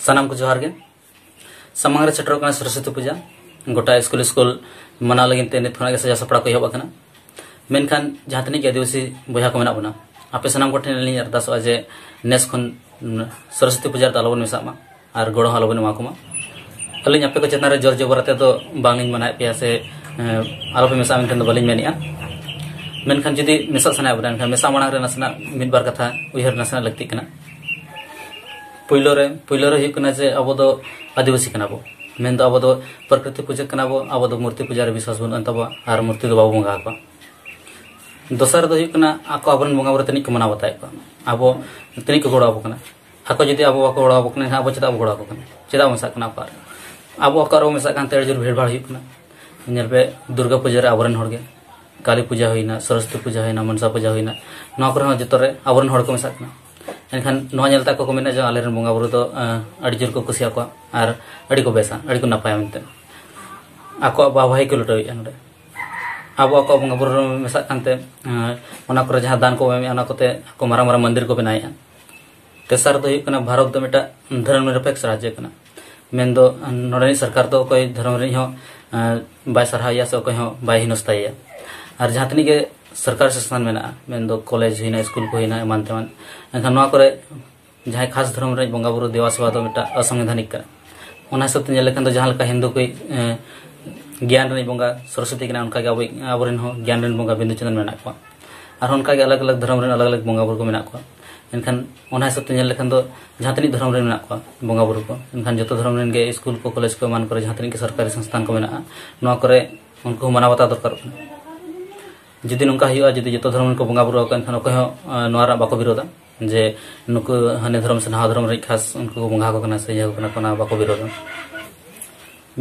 सानाम को जोहार गे सामांग रे सेटरो कना सरस्वती पूजा गोटा स्कूल मना लगिन ते नित खना के सजा सपड़ा को एहब कना मेनखान जहां तनी के आदिवासी बया को मेना बना आपे सानाम को ठेन लिन अरदास जे नेस खन सरस्वती पूजा तालबन मेसामा और गड़ो हालबन माकुमा अलिन आपे को चेतना रे जोर जबरते तो बांगिन मनाय पे से आलोपे मेसा मेनखान बलिन मेनिया मेनखान जदी मेसा सना बना मेनखान मेसा मांग रे नसना मिद बार कथा उहर नसना लगती कना पहिलो रे हुई कना जे अब दो आदिवासी कना बो मेन दो अब दो प्रकृति पूजा कना बो अब दो मूर्ति पूजा रे विश्वास बन अंतबो आर मूर्ति दो बाबू मंगा को दोसर दो हुई कना आको अबरन मंगा बर तनिक मना बताय को अब तनिक गोड़ा अब कना आको जदी अब आको गोड़ा अब कना अब चदा गोड़ा को कना चदा मसा कना पार अब आको मसा कान तेड़ जोर भीड़ भाड़ हुई कना नेल पे दुर्गा पूजा रे अबरन हरगे काली पूजा होइना सरस्वती पूजा होइना मनसा पूजा होइना न करे जतरे अबरन हर को मसा कना एनखान नलता को मेना जो आले बंगा बुरु तो अड़ी जोर को कुसिया को आर अड़ी को बेसा अड़ी को नपाय मनते आको बाबाई को लुटोय नडे अब आको बंगा बुरु मेसा कानते ओना करे जहां दान को एमे ओना कोते को मारा मारा मंदिर को बनाया तेसर दो हुई कना भारत दो मेटा धर्म निरपेक्ष राज्य कना मेन दो नडे सरकार दो कोई धर्म रे हो बाय सरहाया से कोई हो बाय हिनस्ताया और जहां तनी के सरकार से स्थान मेना मेन दो कॉलेज होइना स्कूल को होइना एमान तेमान एनखान नवा करे जहां खास धर्म रे बंगा बुरु देवा सेवा दो मेटा असंवैधानिक कना ओना सब ते लेखन दो जहां लका हिंदू कोई ज्ञान रे बंगा सरस्वती कना उनका के अबरेन हो ज्ञान रे बंगा बिंदु चंदन मेना को और उनका के अलग अलग धर्म रे अलग अलग बंगा बुरु को मेना को एनखान ओना सब ते लेखन दो जहां तनी धर्म रे मेना को बंगा बुरु को एनखान जतो धर्म रे के स्कूल को कॉलेज को मान करे जहां तनी के सरकारी संस्थान को मेना नवा करे उनको माना बता दरकार जदि नौका हुआ जदि जो धर्म को बंगा बुरु अकोय नवारा बाको विरोधा जे नुकु हने धर्म से नहा धर्म रे खास उनको बंगा को कना से यह कना कोना बाको विरोधा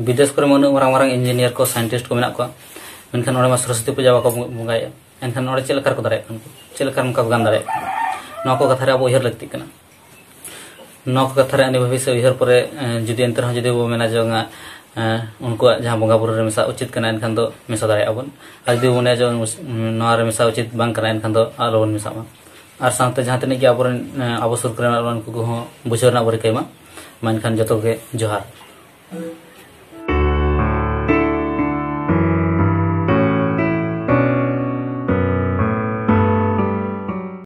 विदेश करे मनु मारंग मारंग इंजीनियर को साइंटिस्ट को मेना को मेनखान ओरे मा सरस्वती पूजा बाको बंगाया एनखान ओरे चेलकार को दारे चेलकार उनका गान दारे नको कथा रे अब उहर लगती कना नको कथा रे अनि भविष्य उहर परे जदि एंतर जदि वो मेना जोंगा उनको जहां बंगा बुरु रे मेसा उचित कना एनखान दो मेसा दारे अबन आ जदि उने जो नवा रे मेसा उचित बांग कना एनखान दो आलोबन मेसा मा आर साथे जहां तने कि अबरन अबसुर करे उनको बुझरना बरे केमा मानखान जतो के जोहार।